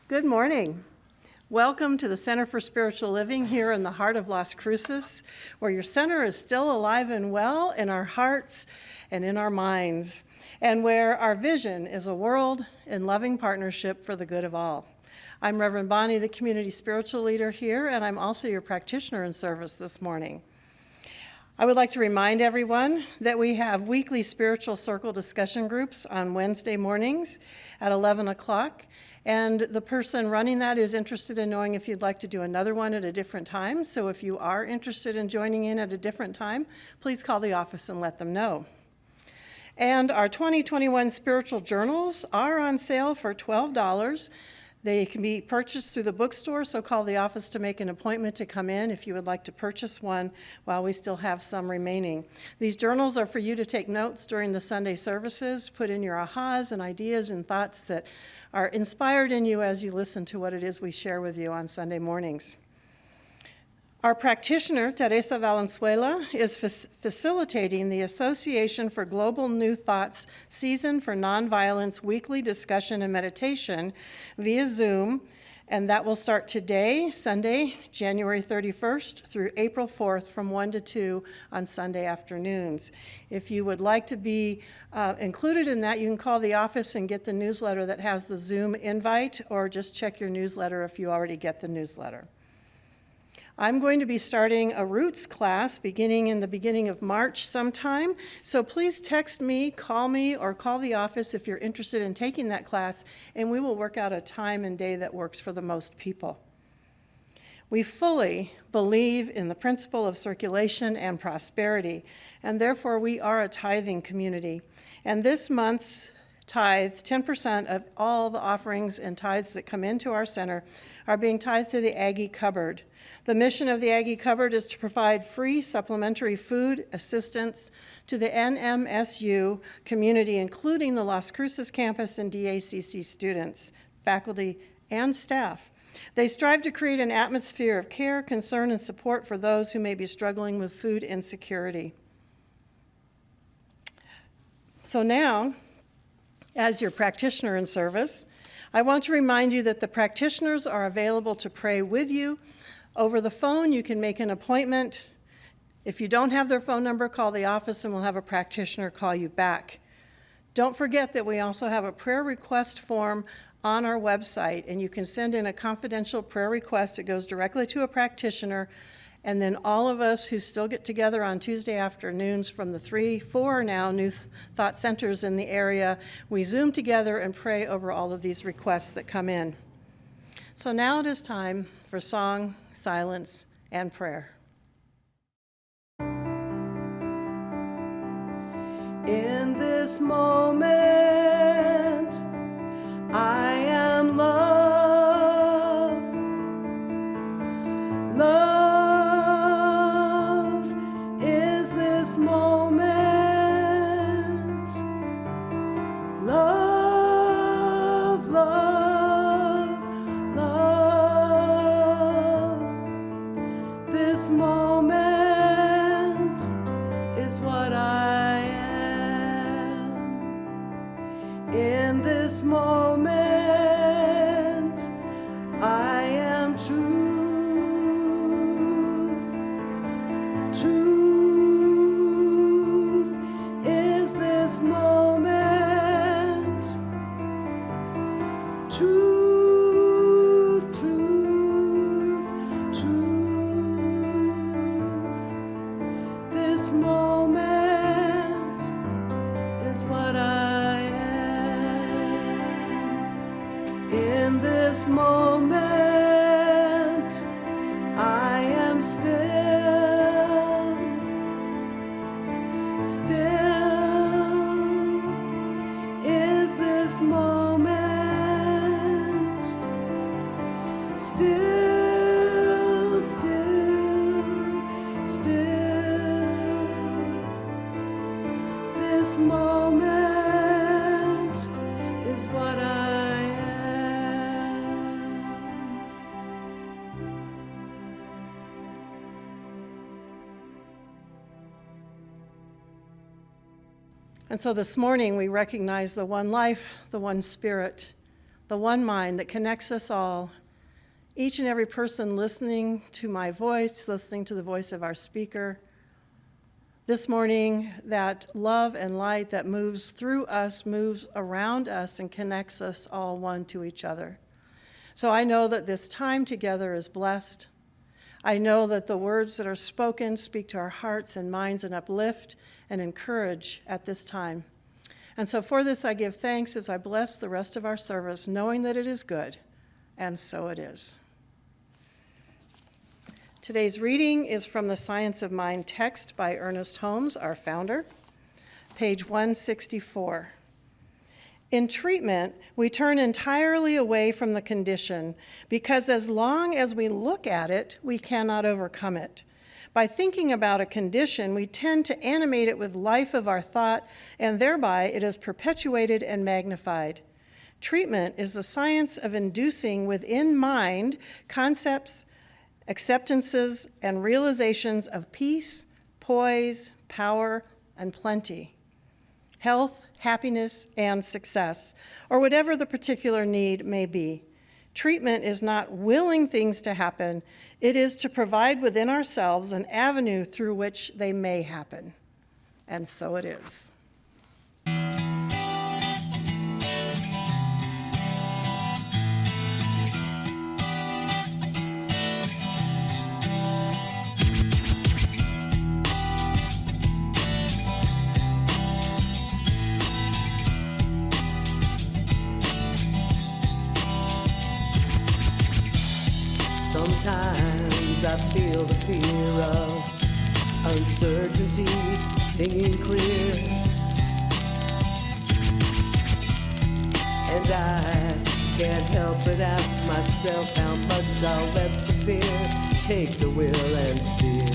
Good morning. Welcome to the Center for Spiritual Living here in the heart of Las Cruces, where your center is still alive and well in our hearts and in our minds, and where our vision is a world in loving partnership for the good of all. I'm Reverend Bonnie, the community spiritual leader here, and I'm also your practitioner in service this morning. I would like to remind everyone that we have weekly spiritual circle discussion groups on Wednesday mornings at 11 o'clock. And the person running that is interested in knowing if you'd like to do another one at a different time. So if you are interested in joining in at a different time, please call the office and let them know. And our 2021 spiritual journals are on sale for $12. They can be purchased through the bookstore, so call the office to make an appointment to come in if you would like to purchase one while we still have some remaining. These journals are for you to take notes during the Sunday services, put in your ahas and ideas and thoughts that are inspired in you as you listen to what it is we share with you on Sunday mornings. Our practitioner, Teresa Valenzuela, is facilitating the Association for Global New Thought's Season for Nonviolence weekly discussion and meditation via Zoom, and that will start today, Sunday, January 31st through April 4th from 1 to 2 on Sunday afternoons. If you would like to be included in that, you can call the office and get the newsletter that has the Zoom invite, or just check your newsletter if you already get the newsletter. I'm going to be starting a Roots class beginning in the beginning of March sometime, so please text me, or call the office if you're interested in taking that class, and we will work out a time and day that works for the most people. We fully believe in the principle of circulation and prosperity, and therefore we are a tithing community. And this month's tithe, 10% of all the offerings and tithes that come into our center are being tithed to the Aggie Cupboard. The mission of the Aggie Cupboard is to provide free supplementary food assistance to the NMSU community, including the Las Cruces campus and DACC students, faculty, and staff. They strive to create an atmosphere of care, concern, and support for those who may be struggling with food insecurity. So now, as your practitioner in service, I want to remind you that the practitioners are available to pray with you. Over the phone, you can make an appointment. If you don't have their phone number, call the office and we'll have a practitioner call you back. Don't forget that we also have a prayer request form on our website, and you can send in a confidential prayer request. It goes directly to a practitioner, and then all of us who still get together on Tuesday afternoons from the 4 now New Thought Centers in the area, we Zoom together and pray over all of these requests that come in. So now it is time for song, silence, and prayer. In this moment, I am love. Love is this moment. Love, love, love. This moment is what I am. In this moment, I am truth. Truth is this moment. Truth, truth, truth. This moment is what I am. In this moment, I am still. Still is this moment. Still, still, still. This moment is what I am. And so this morning we recognize the one life, the one spirit, the one mind that connects us all, each and every person listening to my voice, listening to the voice of our speaker. This morning, that love and light that moves through us, moves around us, and connects us all one to each other. So I know that this time together is blessed. I know that the words that are spoken speak to our hearts and minds and uplift and encourage at this time. And so for this I give thanks as I bless the rest of our service, knowing that it is good, and so it is. Today's reading is from the Science of Mind text by Ernest Holmes, our founder, page 164. In treatment, we turn entirely away from the condition because as long as we look at it, we cannot overcome it. By thinking about a condition, we tend to animate it with life of our thought, and thereby it is perpetuated and magnified. Treatment is the science of inducing within mind concepts, acceptances, and realizations of peace, poise, power, and plenty, health, happiness, and success, or whatever the particular need may be. Treatment is not willing things to happen. It is to provide within ourselves an avenue through which they may happen. And so it is. Sometimes I feel the fear of uncertainty stinging clear, and I can't help but ask myself how much I'll let the fear take the wheel and steer.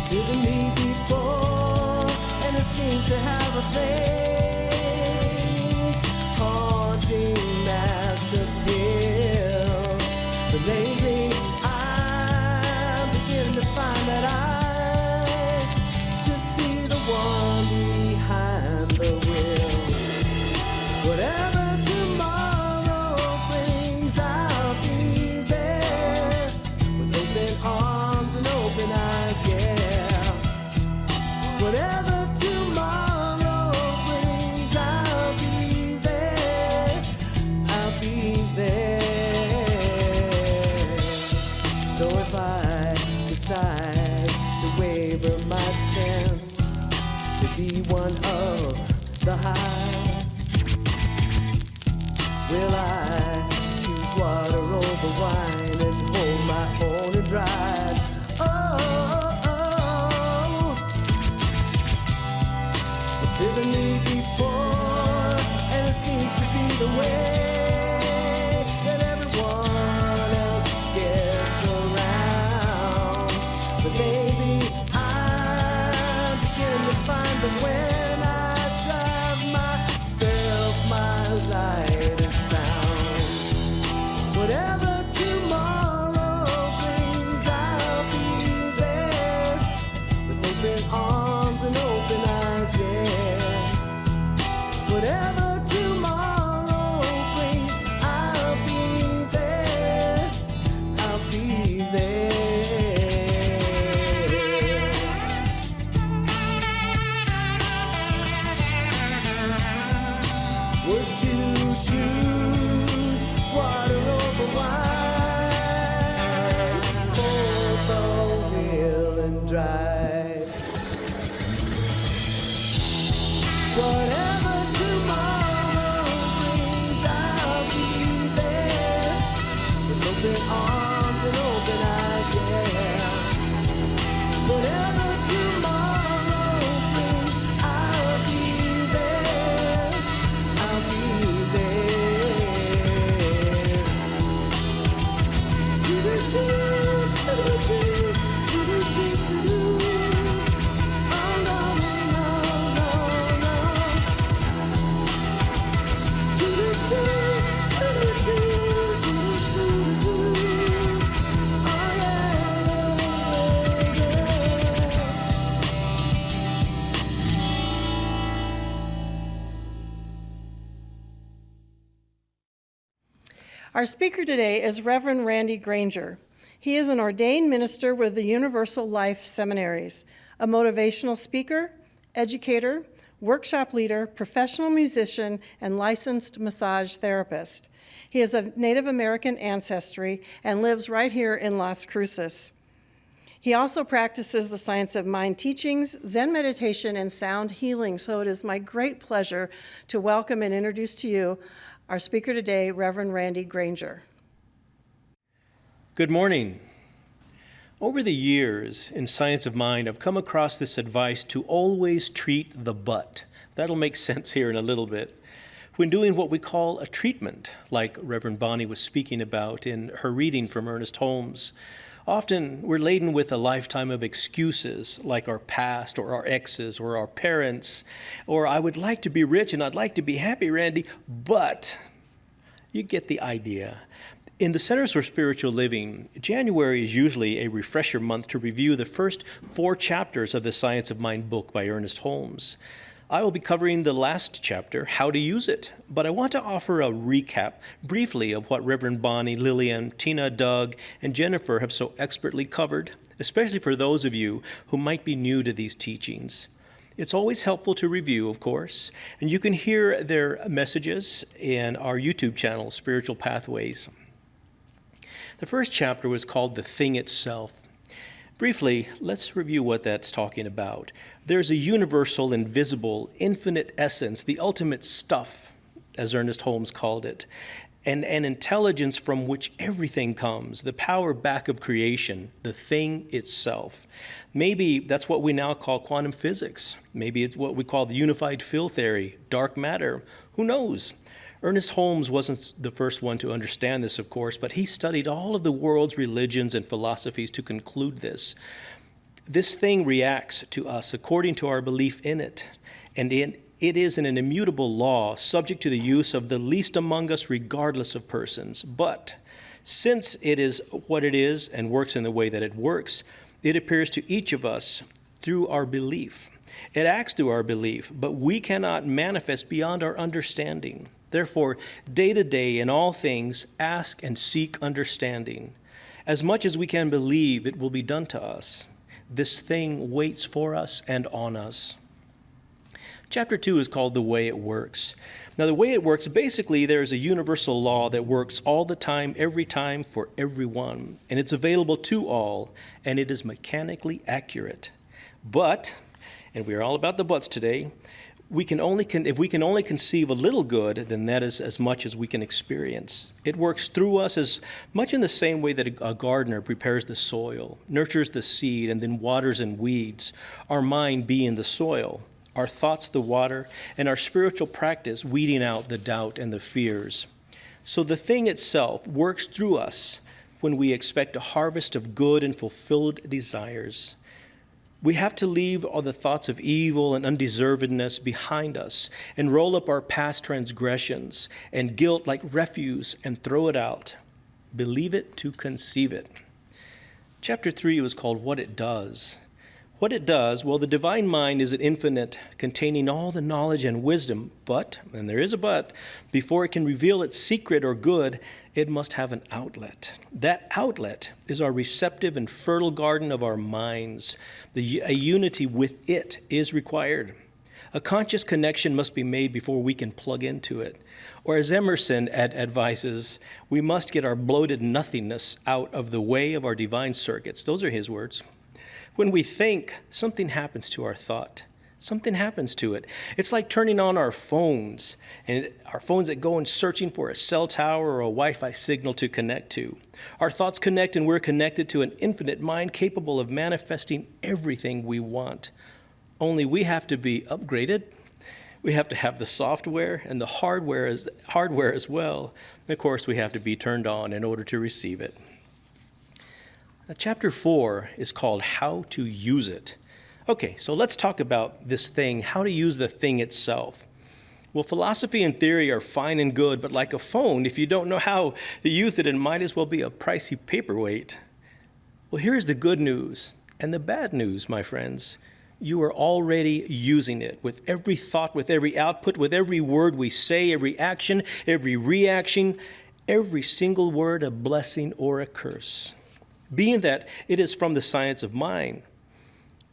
Driven me before, and it seems to have a faint, haunting mass appeal. But lately I'm beginning to find that I should be the one behind the wheel. Whatever tomorrow brings, I'll be there with open arms and open eyes, yeah. Whatever tomorrow brings, I'll be there. I'll be there. So if I decide to waver my chance to be one of the hive, will I choose water over wine and hold my own and drive? It's driven me before, and it seems to be the way that everyone else gets around. But baby, I'm beginning to find that when I drive myself, my light is found. Whatever tomorrow brings, I'll be there with open arms and open eyes, yeah. Whatever tomorrow brings, I'll be there. I'll be there. Would you choose water over wine? Hold the wheel and drive. Whatever tomorrow brings, I'll be there with open arms and open eyes, yeah. Whatever tomorrow brings, I'll be there. I'll be there. Do-do-do, do-do-do, do-do-do-do. Oh, no, no, no, no. Do-do-do, do-do-do, do-do-do. Our speaker today is Rev Randy Granger. He is an ordained minister with the Universal Life Seminaries, a motivational speaker, educator, workshop leader, professional musician, and licensed massage therapist. He is of Native American ancestry and lives right here in Las Cruces. He also practices the science of mind teachings, Zen meditation, and sound healing. So it is my great pleasure to welcome and introduce to you our speaker today, Reverend Randy Granger. Good morning. Over the years in Science of Mind, I've come across this advice to always treat the butt. That'll make sense here in a little bit. When doing what we call a treatment, like Reverend Bonnie was speaking about in her reading from Ernest Holmes, often we're laden with a lifetime of excuses, like our past or our exes or our parents, or I would like to be rich and I'd like to be happy, Randy, but you get the idea. In the Centers for Spiritual Living, January is usually a refresher month to review the first 4 chapters of the Science of Mind book by Ernest Holmes. I will be covering the last chapter, How to Use It, but I want to offer a recap briefly of what Reverend Bonnie, Lillian, Tina, Doug, and Jennifer have so expertly covered, especially for those of you who might be new to these teachings. It's always helpful to review, of course, and you can hear their messages in our YouTube channel, Spiritual Pathways. The first chapter was called The Thing Itself. Briefly, let's review what that's talking about. There's a universal, invisible, infinite essence, the ultimate stuff, as Ernest Holmes called it, and an intelligence from which everything comes, the power back of creation, the thing itself. Maybe that's what we now call quantum physics. Maybe it's what we call the unified field theory, dark matter. Who knows? Ernest Holmes wasn't the first one to understand this, of course, but he studied all of the world's religions and philosophies to conclude this. This thing reacts to us according to our belief in it, and it is an immutable law subject to the use of the least among us regardless of persons. But since it is what it is and works in the way that it works, it appears to each of us through our belief. It acts through our belief, but we cannot manifest beyond our understanding. Therefore, day to day in all things, ask and seek understanding. As much as we can believe, it will be done to us. This thing waits for us and on us. Chapter 2 is called The Way It Works. Now, the way it works, basically, there's a universal law that works all the time, every time, for everyone. And it's available to all, and it is mechanically accurate. But, and we're all about the buts today, if we can only conceive a little good, then that is as much as we can experience. It works through us as much in the same way that a gardener prepares the soil, nurtures the seed, and then waters and weeds, our mind being the soil, our thoughts the water, and our spiritual practice weeding out the doubt and the fears. So the thing itself works through us when we expect a harvest of good and fulfilled desires. We have to leave all the thoughts of evil and undeservedness behind us and roll up our past transgressions and guilt like refuse and throw it out. Believe it to conceive it. Chapter 3 was called What It Does. What it does, well, the divine mind is an infinite, containing all the knowledge and wisdom, but, and there is a but, before it can reveal its secret or good, it must have an outlet. That outlet is our receptive and fertile garden of our minds. A unity with it is required. A conscious connection must be made before we can plug into it. Or as Emerson advises, we must get our bloated nothingness out of the way of our divine circuits. Those are his words. When we think, something happens to our thought. Something happens to it. It's like turning on our phones, and our phones that go and searching for a cell tower or a Wi-Fi signal to connect to. Our thoughts connect, and we're connected to an infinite mind capable of manifesting everything we want. Only we have to be upgraded. We have to have the software and the hardware as well. And of course, we have to be turned on in order to receive it. Now, chapter 4 is called How to Use It. Okay, so let's talk about this thing, how to use the thing itself. Well, philosophy and theory are fine and good, but like a phone, if you don't know how to use it, it might as well be a pricey paperweight. Well, here's the good news and the bad news, my friends. You are already using it with every thought, with every output, with every word we say, every action, every reaction, every single word a blessing or a curse. Being that it is from the science of mind,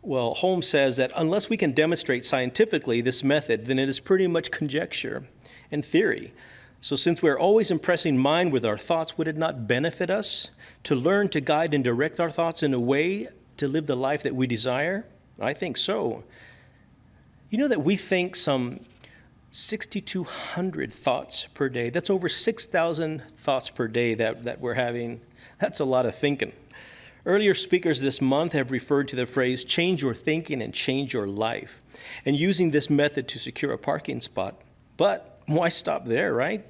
well, Holmes says that unless we can demonstrate scientifically this method, then it is pretty much conjecture and theory. So since we're always impressing mind with our thoughts, would it not benefit us to learn to guide and direct our thoughts in a way to live the life that we desire? I think so. You know that we think some 6,200 thoughts per day. That's over 6,000 thoughts per day that we're having. That's a lot of thinking. Earlier speakers this month have referred to the phrase, change your thinking and change your life, and using this method to secure a parking spot. But why stop there, right?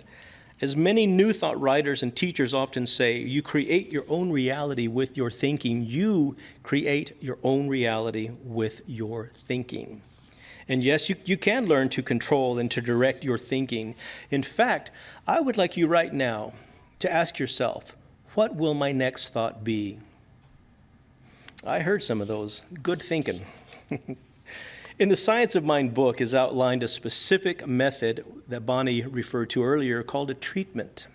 As many New Thought writers and teachers often say, you create your own reality with your thinking. You create your own reality with your thinking. And yes, you can learn to control and to direct your thinking. In fact, I would like you right now to ask yourself, what will my next thought be? I heard some of those. Good thinking. In the Science of Mind book is outlined a specific method that Bonnie referred to earlier called a treatment.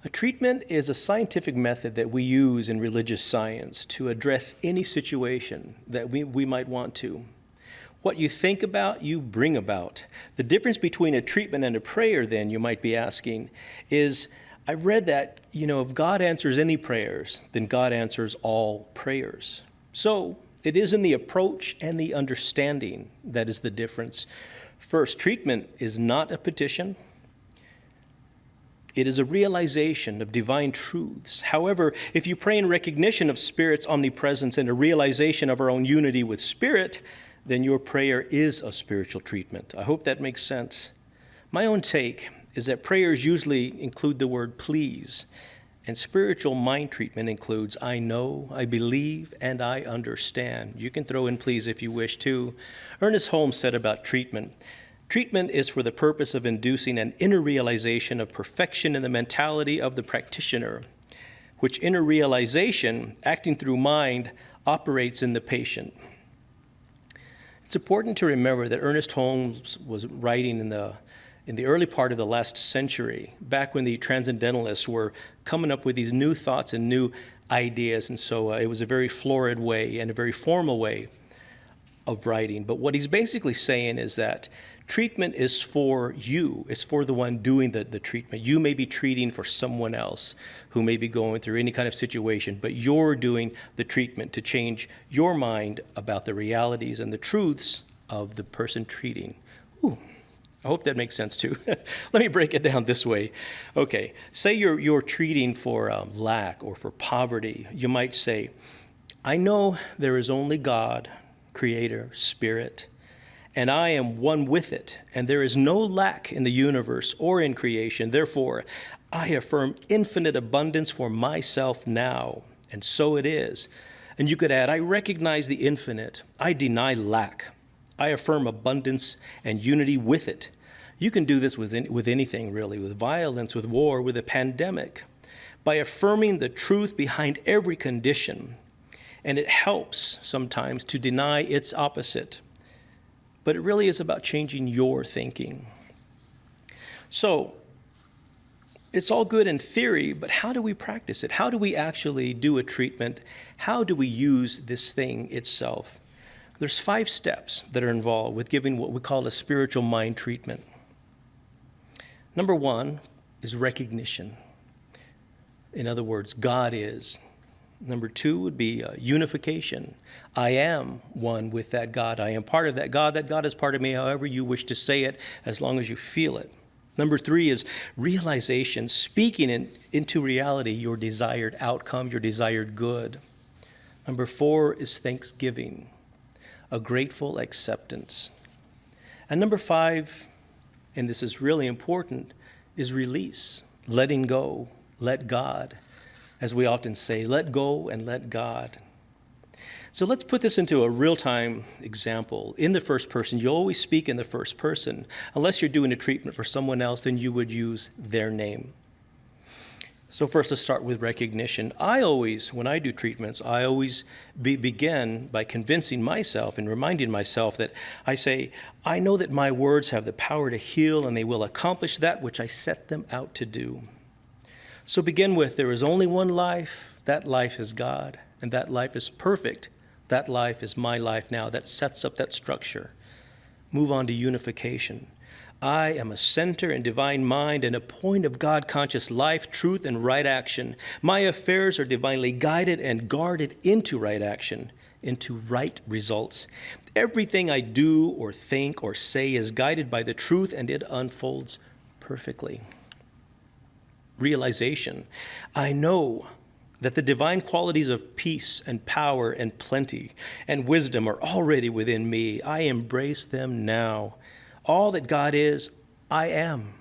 A treatment is a scientific method that we use in religious science to address any situation that we might want to. What you think about, you bring about. The difference between a treatment and a prayer, then, you might be asking, is I've read that, if God answers any prayers, then God answers all prayers. So it is in the approach and the understanding that is the difference. First, treatment is not a petition. It is a realization of divine truths. However, if you pray in recognition of Spirit's omnipresence and a realization of our own unity with Spirit, then your prayer is a spiritual treatment. I hope that makes sense. My own take is that prayers usually include the word please, and spiritual mind treatment includes I know, I believe, and I understand. You can throw in please if you wish to. Ernest Holmes said about treatment, treatment is for the purpose of inducing an inner realization of perfection in the mentality of the practitioner, which inner realization, acting through mind, operates in the patient. It's important to remember that Ernest Holmes was writing in the early part of the last century, back when the transcendentalists were coming up with these new thoughts and new ideas. And so it was a very florid way and a very formal way of writing. But what he's basically saying is that treatment is for you. It's for the one doing the treatment. You may be treating for someone else who may be going through any kind of situation, but you're doing the treatment to change your mind about the realities and the truths of the person treating. Ooh, I hope that makes sense too. Let me break it down this way. Okay, say you're treating for lack or for poverty. You might say, I know there is only God, Creator, Spirit, and I am one with it, and there is no lack in the universe or in creation. Therefore, I affirm infinite abundance for myself now, and so it is. And you could add, I recognize the infinite. I deny lack. I affirm abundance and unity with it. You can do this with anything, really, with violence, with war, with a pandemic, by affirming the truth behind every condition. And it helps sometimes to deny its opposite. But it really is about changing your thinking. So, it's all good in theory, but how do we practice it? How do we actually do a treatment? How do we use this thing itself? There's 5 steps that are involved with giving what we call a spiritual mind treatment. Number 1 is recognition. In other words, God is. Number 2 would be unification. I am one with that God. I am part of that God. That God is part of me, however you wish to say it, as long as you feel it. Number 3 is realization, speaking into reality your desired outcome, your desired good. Number 4 is thanksgiving, a grateful acceptance. And number 5, and this is really important, is release, letting go, let God. As we often say, let go and let God. So let's put this into a real-time example. In the first person, you always speak in the first person. Unless you're doing a treatment for someone else, then you would use their name. So first, let's start with recognition. When I do treatments, I always begin by convincing myself and reminding myself that I say, I know that my words have the power to heal and they will accomplish that which I set them out to do. So begin with, there is only one life. That life is God, and that life is perfect. That life is my life now. That sets up that structure. Move on to unification. I am a center and divine mind and a point of God-conscious life, truth, and right action. My affairs are divinely guided and guarded into right action, into right results. Everything I do or think or say is guided by the truth, and it unfolds perfectly. Realization. I know that the divine qualities of peace and power and plenty and wisdom are already within me. I embrace them now. All that God is, I am.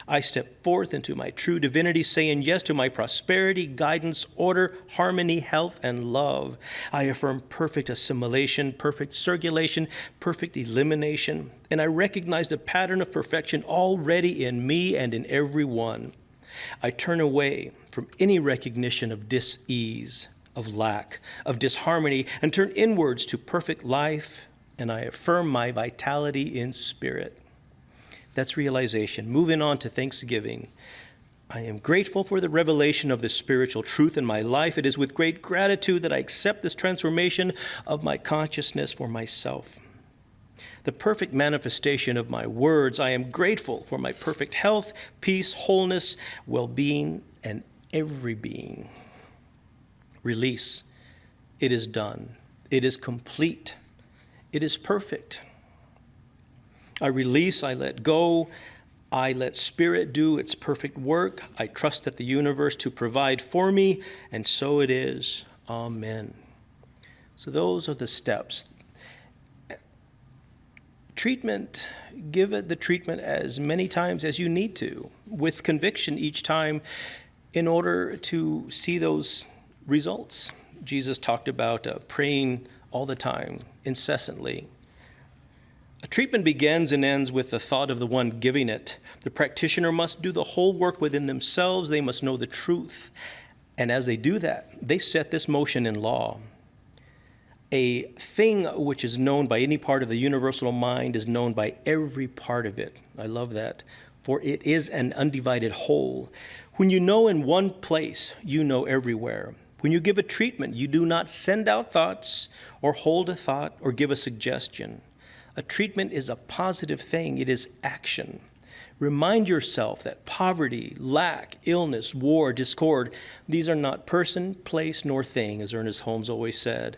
I step forth into my true divinity, saying yes to my prosperity, guidance, order, harmony, health, and love. I affirm perfect assimilation, perfect circulation, perfect elimination, and I recognize the pattern of perfection already in me and in everyone. I turn away from any recognition of dis-ease, of lack, of disharmony, and turn inwards to perfect life, and I affirm my vitality in spirit. That's realization. Moving on to thanksgiving. I am grateful for the revelation of the spiritual truth in my life. It is with great gratitude that I accept this transformation of my consciousness for myself. The perfect manifestation of my words. I am grateful for my perfect health, peace, wholeness, well-being, and every being. Release. It is done. It is complete. It is perfect. I release, I let go, I let Spirit do its perfect work. I trust that the universe to provide for me, and so it is. Amen. So those are the steps. Treatment, give it the treatment as many times as you need to, with conviction each time, in order to see those results. Jesus talked about praying all the time, incessantly. A treatment begins and ends with the thought of the one giving it. The practitioner must do the whole work within themselves. They must know the truth. And as they do that, they set this motion in law. A thing which is known by any part of the universal mind is known by every part of it. I love that. For it is an undivided whole. When you know in one place, you know everywhere. When you give a treatment, you do not send out thoughts or hold a thought or give a suggestion. A treatment is a positive thing. It is action. Remind yourself that poverty, lack, illness, war, discord, these are not person, place, nor thing, as Ernest Holmes always said,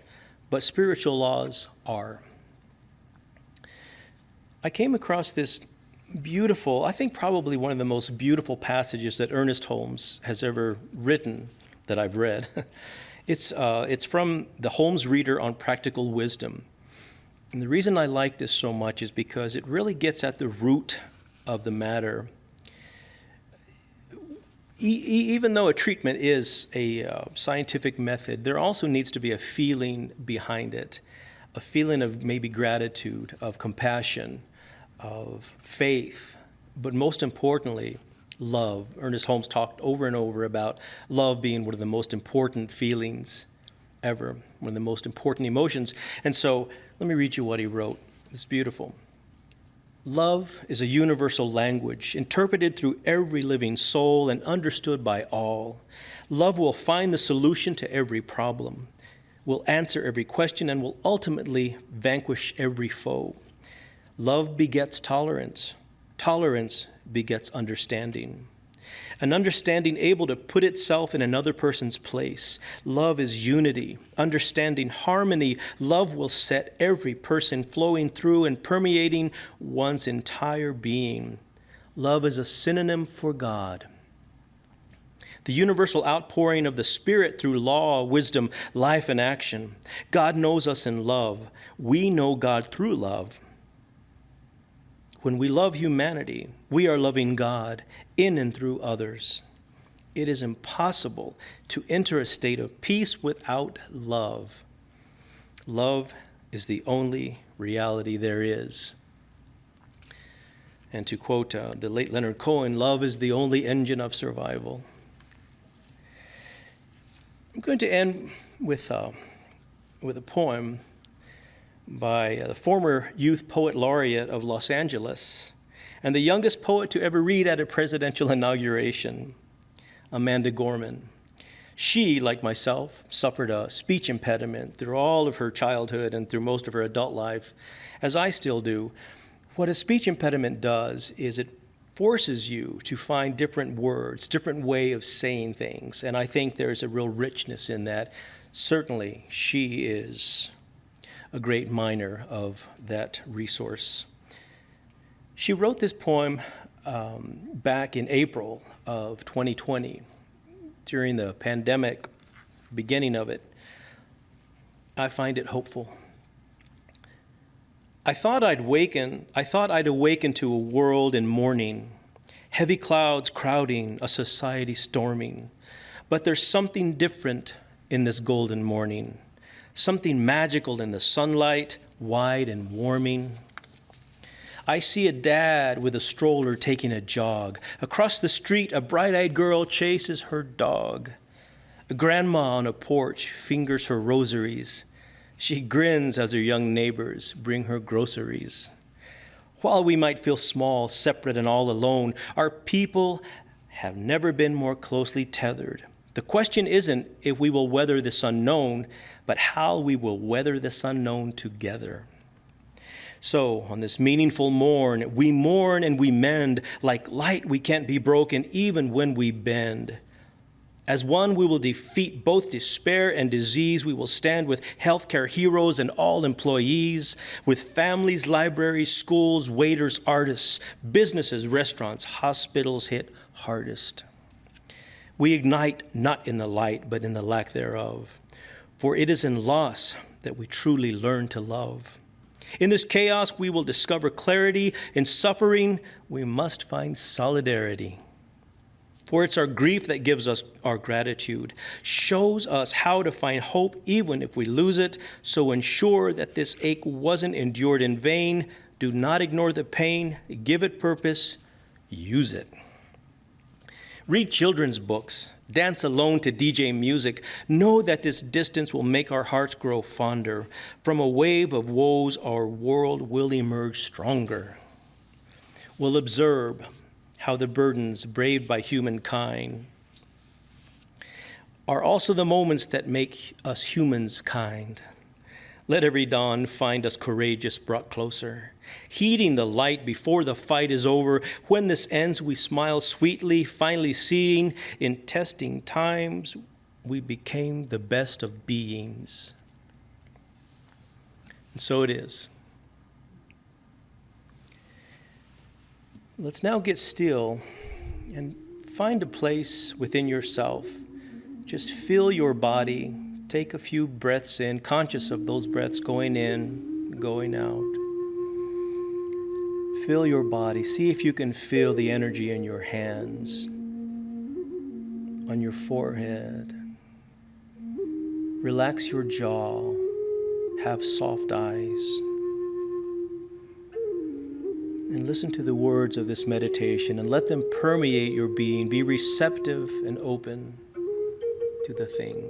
but spiritual laws are. I came across this beautiful, I think probably one of the most beautiful passages that Ernest Holmes has ever written that I've read. It's from the Holmes Reader on Practical Wisdom. And the reason I like this so much is because it really gets at the root of the matter. Even though a treatment is a scientific method, there also needs to be a feeling behind it, a feeling of maybe gratitude, of compassion, of faith, but most importantly, love. Ernest Holmes talked over and over about love being one of the most important feelings ever, one of the most important emotions. And so let me read you what he wrote. It's beautiful. Love is a universal language, interpreted through every living soul and understood by all. Love will find the solution to every problem, will answer every question, and will ultimately vanquish every foe. Love begets tolerance. Tolerance begets understanding. An understanding able to put itself in another person's place. Love is unity, understanding, harmony. Love will set every person flowing through and permeating one's entire being. Love is a synonym for God. The universal outpouring of the Spirit through law, wisdom, life, and action. God knows us in love. We know God through love. When we love humanity, we are loving God in and through others. It is impossible to enter a state of peace without love. Love is the only reality there is. And to quote the late Leonard Cohen, love is the only engine of survival. I'm going to end with a poem by the former youth poet laureate of Los Angeles and the youngest poet to ever read at a presidential inauguration, Amanda Gorman. She, like myself, suffered a speech impediment through all of her childhood and through most of her adult life, as I still do. What a speech impediment does is it forces you to find different words, different way of saying things, and I think there's a real richness in that. Certainly, she is a great miner of that resource. She wrote this poem back in April of 2020, during the pandemic, beginning of it. I find it hopeful. I thought I'd awaken to a world in mourning, heavy clouds crowding, a society storming. But there's something different in this golden morning, something magical in the sunlight, wide and warming. I see a dad with a stroller taking a jog. Across the street, a bright-eyed girl chases her dog. A grandma on a porch fingers her rosaries. She grins as her young neighbors bring her groceries. While we might feel small, separate, and all alone, our people have never been more closely tethered. The question isn't if we will weather this unknown, but how we will weather this unknown together. So, on this meaningful mourn and we mend. Like light, we can't be broken even when we bend. As one, we will defeat both despair and disease. We will stand with healthcare heroes and all employees, with families, libraries, schools, waiters, artists, businesses, restaurants, hospitals hit hardest. We ignite not in the light, but in the lack thereof. For it is in loss that we truly learn to love. In this chaos, we will discover clarity. In suffering, we must find solidarity. For it's our grief that gives us our gratitude, shows us how to find hope even if we lose it. So ensure that this ache wasn't endured in vain. Do not ignore the pain. Give it purpose. Use it. Read children's books. Dance alone to DJ music. Know that this distance will make our hearts grow fonder. From a wave of woes, our world will emerge stronger. We'll observe how the burdens braved by humankind are also the moments that make us humans kind. Let every dawn find us courageous, brought closer, heeding the light before the fight is over. When this ends, we smile sweetly, finally seeing in testing times we became the best of beings. And so it is. Let's now get still and find a place within yourself. Just feel your body. Take a few breaths in, conscious of those breaths going in, going out. Feel your body. See if you can feel the energy in your hands, on your forehead. Relax your jaw. Have soft eyes. And listen to the words of this meditation and let them permeate your being. Be receptive and open to the thing.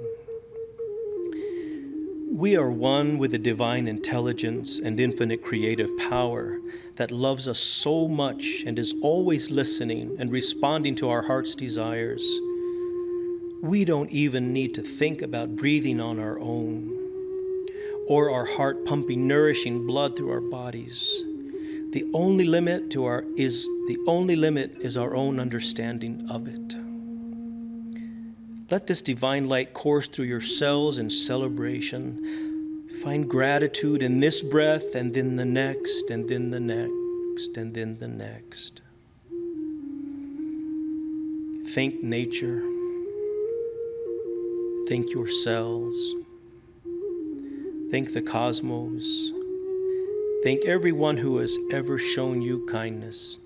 We are one with the divine intelligence and infinite creative power that loves us so much and is always listening and responding to our heart's desires. We don't even need to think about breathing on our own or our heart pumping nourishing blood through our bodies. The only limit is our own understanding of it. Let this divine light course through your cells in celebration. Find gratitude in this breath and then the next and then the next and then the next. Thank nature. Thank your cells. Thank the cosmos. Thank everyone who has ever shown you kindness.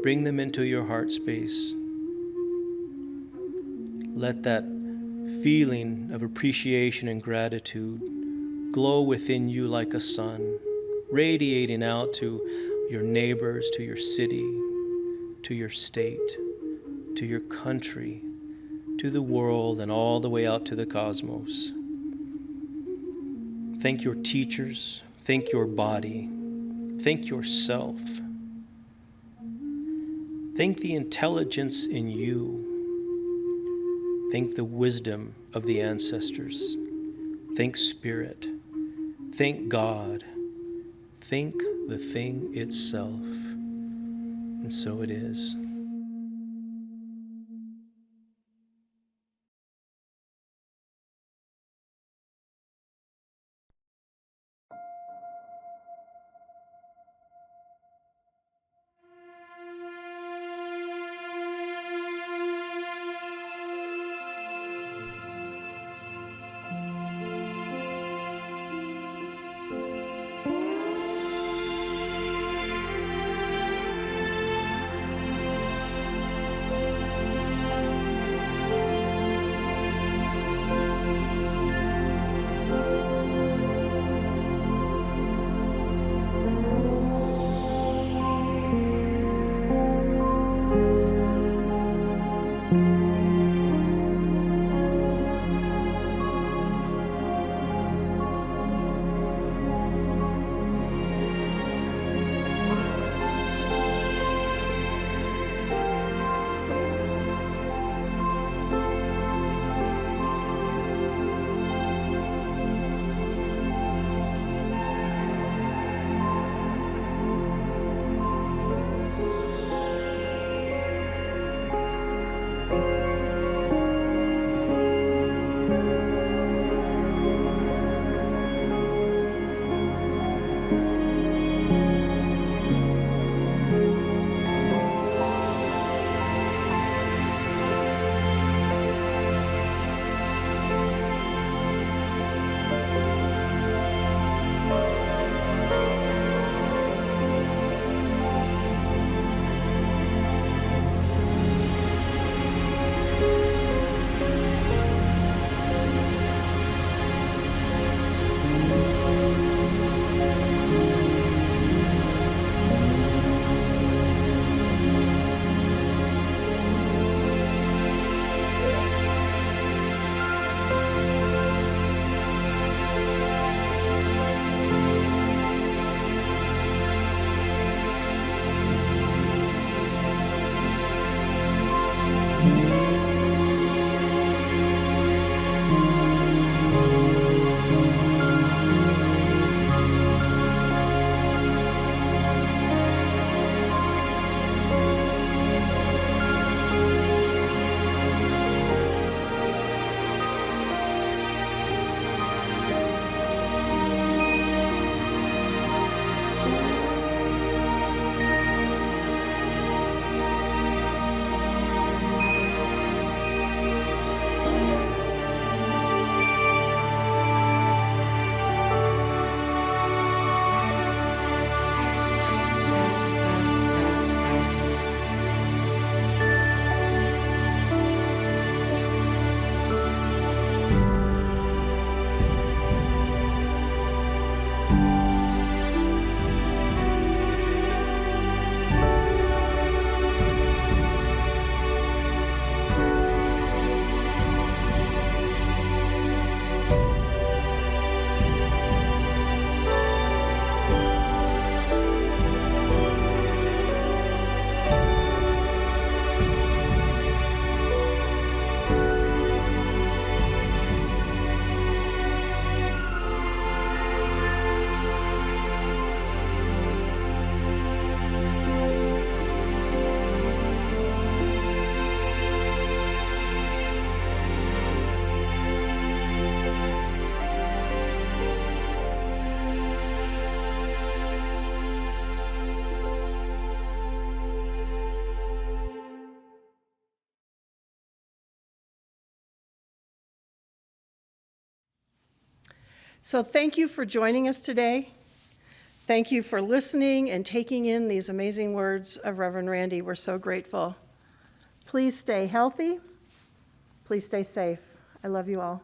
Bring them into your heart space. Let that feeling of appreciation and gratitude glow within you like a sun, radiating out to your neighbors, to your city, to your state, to your country, to the world and all the way out to the cosmos. Thank your teachers. Thank your body. Thank yourself. Thank the intelligence in you. Thank the wisdom of the ancestors. Thank Spirit. Thank God. Thank the thing itself. And so it is. So thank you for joining us today. Thank you for listening and taking in these amazing words of Reverend Randy. We're so grateful. Please stay healthy. Please stay safe. I love you all.